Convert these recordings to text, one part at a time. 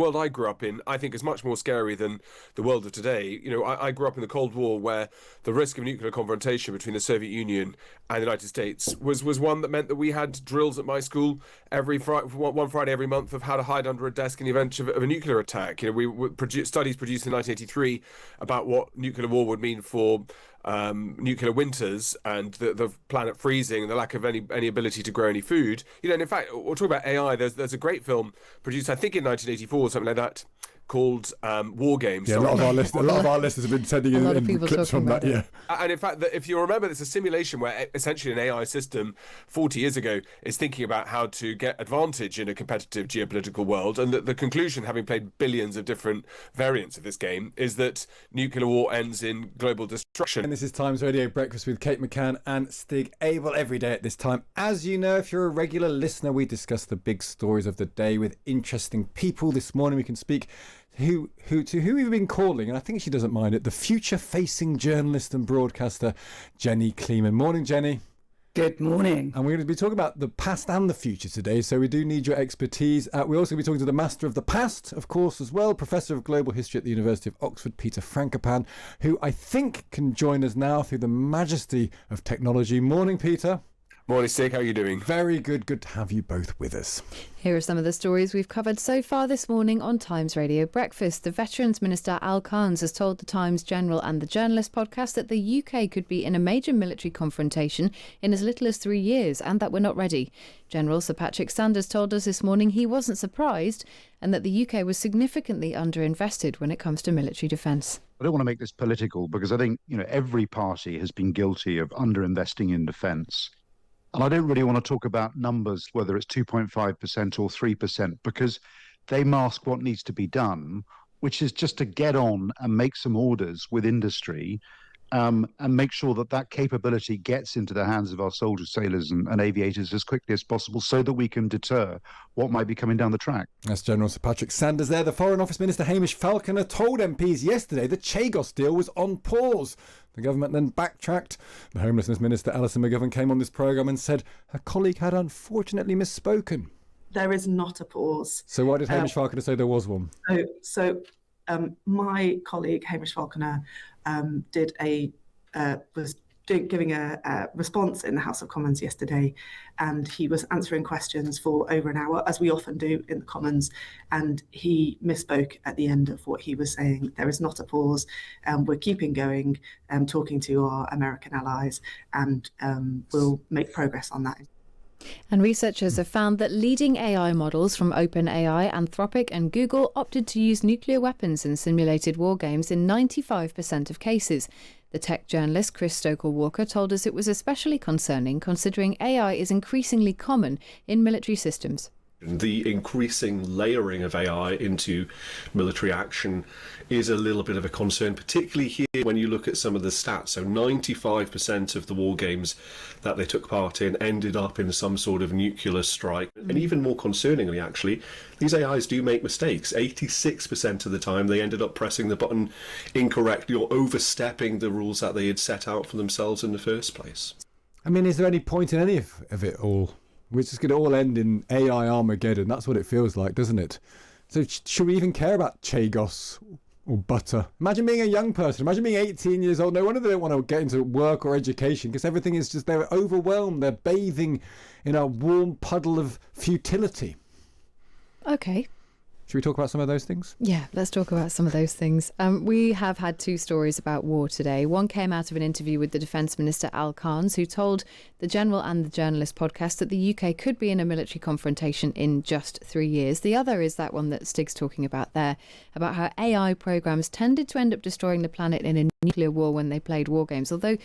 world I grew up in, I think, is much more scary than the world of today. I grew up in the Cold War, where the risk of nuclear confrontation between the Soviet Union and the United States was one that meant that we had drills at my school one Friday every month of how to hide under a desk in the event of a nuclear attack. Studies produced in 1983 about what nuclear war would mean for nuclear winters and the planet freezing and the lack of any ability to grow any food. And in fact, we'll talk about AI. There's a great film produced, I think, in 1984 or something like that, called War Games. Yeah, a lot of our listeners have been sending in clips from that. Yeah, and in fact, if you remember, there's a simulation where essentially an AI system 40 years ago is thinking about how to get advantage in a competitive geopolitical world, and the conclusion, having played billions of different variants of this game, is that nuclear war ends in global destruction. And this is Times Radio Breakfast with Kate McCann and Stig Abell every day at this time. As you know, if you're a regular listener, we discuss the big stories of the day with interesting people. This morning we can speak who we've been calling, and I think she doesn't mind it, the future-facing journalist and broadcaster Jenny Kleeman. Morning, Jenny. Good morning. And we're going to be talking about the past and the future today, so we do need your expertise. We're also going to be talking to the master of the past, of course, as well, Professor of Global History at the University of Oxford, Peter Frankopan, who I think can join us now through the majesty of technology. Morning, Peter. Morning, Stig. How are you doing? Very good. Good to have you both with us. Here are some of the stories we've covered so far this morning on Times Radio Breakfast. The Veterans Minister Al Khans has told the Times General and the Journalist podcast that the UK could be in a major military confrontation in as little as 3 years, and that we're not ready. General Sir Patrick Sanders told us this morning he wasn't surprised and that the UK was significantly underinvested when it comes to military defence. I don't want to make this political because I think, every party has been guilty of underinvesting in defence. And I don't really want to talk about numbers, whether it's 2.5% or 3%, because they mask what needs to be done, which is just to get on and make some orders with industry and make sure that capability gets into the hands of our soldiers, sailors and aviators as quickly as possible so that we can deter what might be coming down the track. That's General Sir Patrick Sanders there. The Foreign Office Minister Hamish Falconer told MPs yesterday the Chagos deal was on pause. The government then backtracked. The Homelessness Minister Alison McGovern came on this programme and said her colleague had unfortunately misspoken. There is not a pause. So why did Hamish Falconer say there was one? My colleague Hamish Falconer was giving a response in the House of Commons yesterday, and he was answering questions for over an hour, as we often do in the Commons, and he misspoke at the end of what he was saying. There is not a pause. We're keeping going, talking to our American allies, and we'll make progress on that. And researchers have found that leading AI models from OpenAI, Anthropic and Google opted to use nuclear weapons in simulated war games in 95% of cases. The tech journalist Chris Stoker-Walker told us it was especially concerning considering AI is increasingly common in military systems. The increasing layering of AI into military action is a little bit of a concern, particularly here when you look at some of the stats. So 95% of the war games that they took part in ended up in some sort of nuclear strike. And even more concerningly, actually, these AIs do make mistakes. 86% of the time they ended up pressing the button incorrectly or overstepping the rules that they had set out for themselves in the first place. I mean, is there any point in any of it all? Which is going to all end in AI Armageddon. That's what it feels like, doesn't it? So should we even care about Chagos or butter? Imagine being a young person. Imagine being 18 years old. No wonder they don't want to get into work or education because everything is just, they're overwhelmed. They're bathing in a warm puddle of futility. Okay. Should we talk about some of those things? Yeah, let's talk about some of those things. We have had two stories about war today. One came out of an interview with the Defence Minister Al Khans, who told the General and the Journalist podcast that the UK could be in a military confrontation in just 3 years. The other is that one that Stig's talking about there, about how AI programmes tended to end up destroying the planet in a nuclear war when they played war games. Although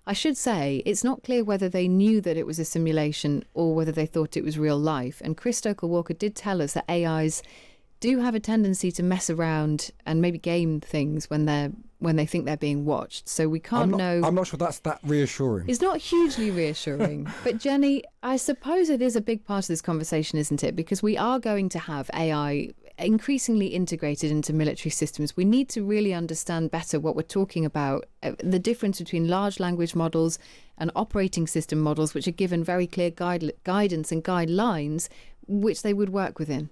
I should say it's not clear whether they knew that it was a simulation or whether they thought it was real life. And Chris Stoker-Walker did tell us that AIs do have a tendency to mess around and maybe game things when they think they're being watched. So we can't know. I'm not sure that's that reassuring. It's not hugely reassuring. But Jenny, I suppose it is a big part of this conversation, isn't it? Because we are going to have AI increasingly integrated into military systems. We need to really understand better what we're talking about, the difference between large language models and operating system models, which are given very clear guidance and guidelines which they would work within.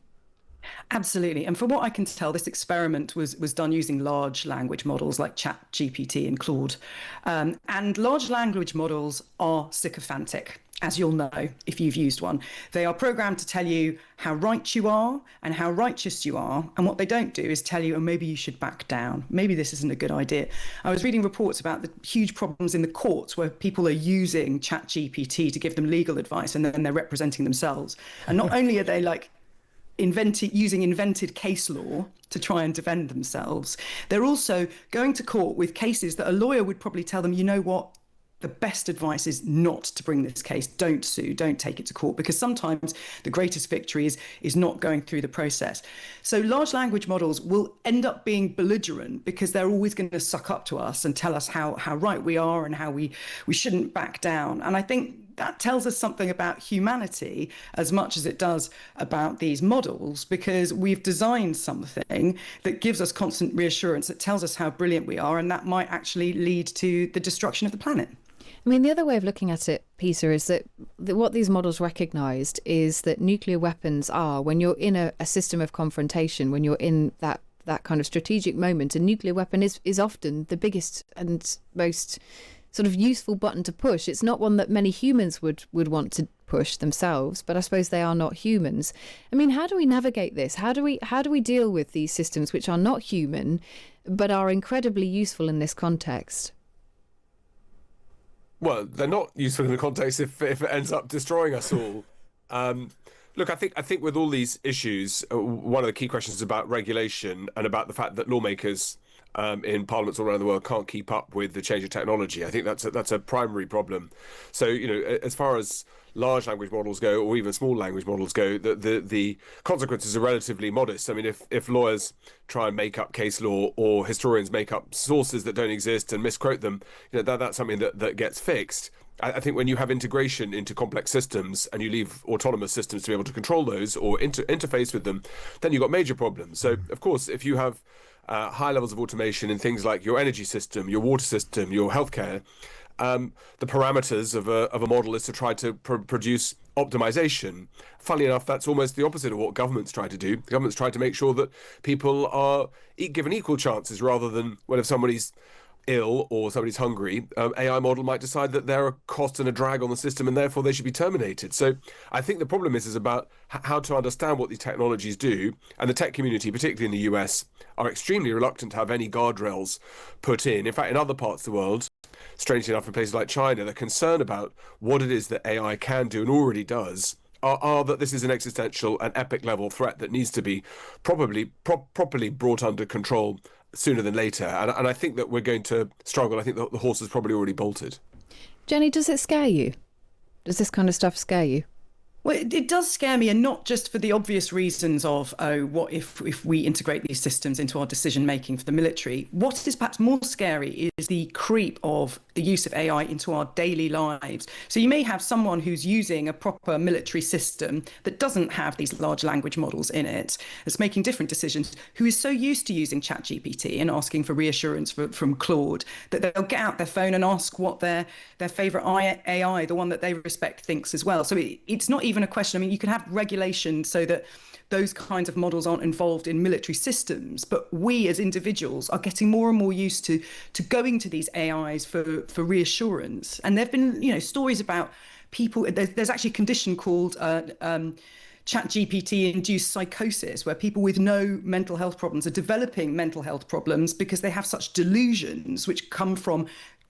Absolutely. And from what I can tell, this experiment was done using large language models like ChatGPT and Claude. And large language models are sycophantic, as you'll know if you've used one. They are programmed to tell you how right you are and how righteous you are. And what they don't do is tell you, oh, maybe you should back down. Maybe this isn't a good idea. I was reading reports about the huge problems in the courts where people are using ChatGPT to give them legal advice and then they're representing themselves. And not only are they like using invented case law to try and defend themselves, they're also going to court with cases that a lawyer would probably tell them, you know what, the best advice is not to bring this case. Don't sue, don't take it to court, because sometimes the greatest victory is not going through the process. So large language models will end up being belligerent because they're always going to suck up to us and tell us how right we are and how we shouldn't back down. And I think that tells us something about humanity as much as it does about these models, because we've designed something that gives us constant reassurance, that tells us how brilliant we are, and that might actually lead to the destruction of the planet. I mean, the other way of looking at it, Peter, is that what these models recognised is that nuclear weapons are, when you're in a system of confrontation, when you're in that kind of strategic moment, a nuclear weapon is often the biggest and most sort of useful button to push. It's not one that many humans would want to push themselves, but I suppose they are not humans. I mean, how do we navigate this? How do we deal with these systems which are not human but are incredibly useful in this context? Well, they're not useful in the context if it ends up destroying us all. Look, I think with all these issues, one of the key questions is about regulation and about the fact that lawmakers in parliaments all around the world can't keep up with the change of technology. I think that's a primary problem. So, as far as large language models go, or even small language models go, the consequences are relatively modest. I mean, if lawyers try and make up case law, or historians make up sources that don't exist and misquote them, that's something that gets fixed. I think when you have integration into complex systems and you leave autonomous systems to be able to control those or interface with them, then you've got major problems. So, of course, if you have high levels of automation in things like your energy system, your water system, your healthcare, the parameters of a model is to try to produce optimization. Funnily enough, that's almost the opposite of what governments try to do. Governments try to make sure that people are given equal chances, rather than when if somebody's ill or somebody's hungry, AI model might decide that they're a cost and a drag on the system and therefore they should be terminated. So I think the problem is about how to understand what these technologies do, and the tech community, particularly in the US, are extremely reluctant to have any guardrails put in. In fact, in other parts of the world, strangely enough, in places like China, they're concerned about what it is that AI can do and already does, are that this is an existential and epic level threat that needs to be properly brought under control sooner than later. And I think that we're going to struggle. I think the horse is probably already bolted. Jenny, does it scare you? Does this kind of stuff scare you? Well, it does scare me, and not just for the obvious reasons of, what if we integrate these systems into our decision-making for the military? What is perhaps more scary is the creep of the use of AI into our daily lives. So you may have someone who's using a proper military system that doesn't have these large language models in it, that's making different decisions, who is so used to using ChatGPT and asking for reassurance from Claude that they'll get out their phone and ask what their favourite AI, the one that they respect, thinks as well. So it's not even a question. I mean, you can have regulation so that those kinds of models aren't involved in military systems, but we as individuals are getting more and more used to going to these AIs for reassurance. And there've been, stories about people. There's actually a condition called ChatGPT-induced psychosis, where people with no mental health problems are developing mental health problems because they have such delusions which come from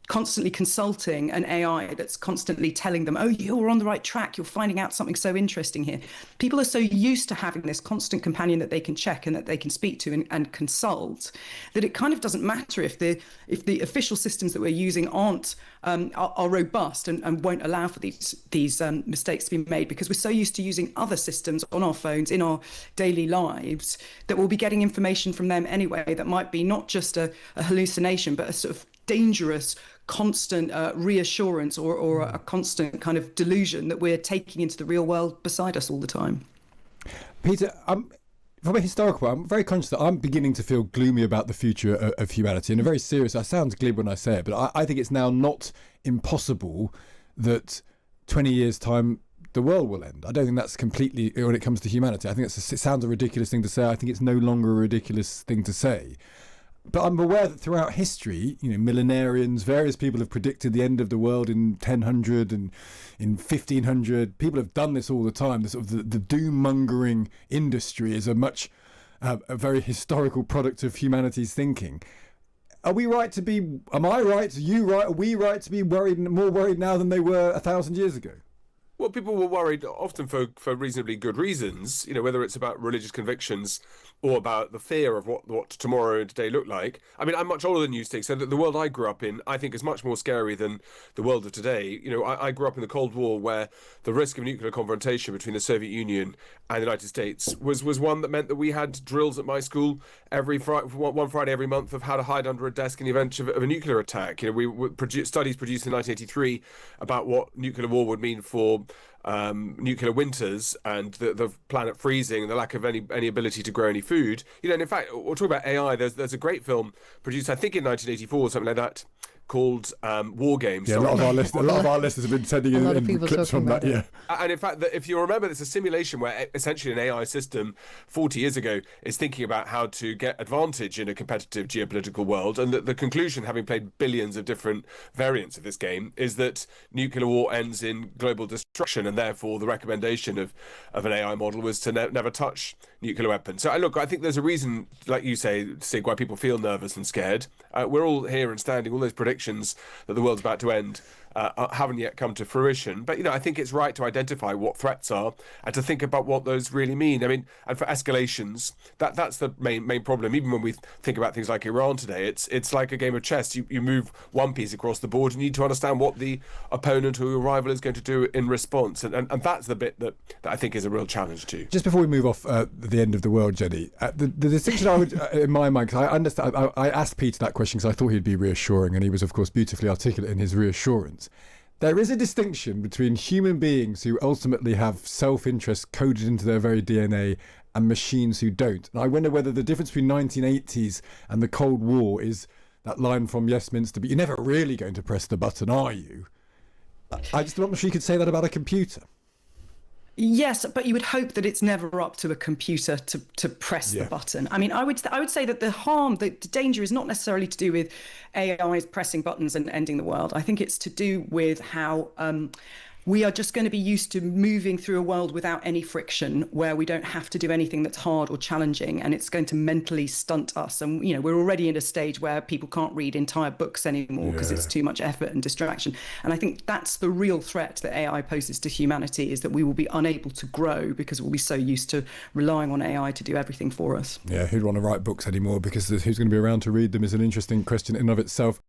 constantly consulting an AI that's constantly telling them, oh, you're on the right track, you're finding out something so interesting here. People are so used to having this constant companion that they can check and that they can speak to and consult, that it kind of doesn't matter if the official systems that we're using are robust and won't allow for these mistakes to be made, because we're so used to using other systems on our phones in our daily lives that we'll be getting information from them anyway that might be not just a hallucination, but a sort of dangerous constant reassurance or a constant kind of delusion that we're taking into the real world beside us all the time. Peter, from a historical point, I'm very conscious that I'm beginning to feel gloomy about the future of humanity. And very serious, I sound glib when I say it, but I think it's now not impossible that 20 years' time, the world will end. I don't think that's completely, when it comes to humanity, I think it sounds a ridiculous thing to say. I think it's no longer a ridiculous thing to say. But I'm aware that throughout history, millenarians, various people have predicted the end of the world in 1000 and in 1500. People have done this all the time. The doom-mongering industry is a very historical product of humanity's thinking. Are we right to be? Am I right? Are you right? Are we right to be more worried now than they were 1,000 years ago? Well, people were worried often for reasonably good reasons, whether it's about religious convictions or about the fear of what tomorrow and today look like. I mean, I'm much older than you, Stig, so the world I grew up in, I think, is much more scary than the world of today. I grew up in the Cold War, where the risk of nuclear confrontation between the Soviet Union and the United States was one that meant that we had drills at my school one Friday every month of how to hide under a desk in the event of a nuclear attack. Studies produced in 1983 about what nuclear war would mean for nuclear winters and the planet freezing and the lack of any ability to grow any food. And in fact, we'll talk about AI. There's a great film produced, I think, in 1984 or something like that, called War Games. Yeah, a lot of our listeners have been sending in clips from that. Yeah, and in fact, if you remember, it's a simulation where essentially an AI system 40 years ago is thinking about how to get advantage in a competitive geopolitical world, and the conclusion, having played billions of different variants of this game, is that nuclear war ends in global destruction, and therefore the recommendation of an AI model was to never touch nuclear weapons. So I think there's a reason, like you say, Stig, why people feel nervous and scared. We're all here and standing, all those predictions that the world's about to end haven't yet come to fruition. But, I think it's right to identify what threats are and to think about what those really mean. I mean, and for escalations, that's the main problem. Even when we think about things like Iran today, it's like a game of chess. You move one piece across the board, and you need to understand what the opponent or your rival is going to do in response. And that's the bit that I think is a real challenge too. Just before we move off the end of the world, Jenny, the distinction I would, in my mind, because I understand, I asked Peter that question because I thought he'd be reassuring, and he was, of course, beautifully articulate in his reassurance. There is a distinction between human beings who ultimately have self-interest coded into their very DNA and machines who don't. And I wonder whether the difference between 1980s and the Cold War is that line from Yesminster, but you're never really going to press the button, are you? I'm not sure you could say that about a computer. Yes, but you would hope that it's never up to a computer to press the button. I mean, I would say that the danger is not necessarily to do with AIs pressing buttons and ending the world. I think it's to do with how we are just going to be used to moving through a world without any friction, where we don't have to do anything that's hard or challenging, and it's going to mentally stunt us. And, we're already in a stage where people can't read entire books anymore because it's too much effort and distraction. And I think that's the real threat that AI poses to humanity, is that we will be unable to grow because we'll be so used to relying on AI to do everything for us. Yeah, who'd want to write books anymore, because who's going to be around to read them is an interesting question in and of itself.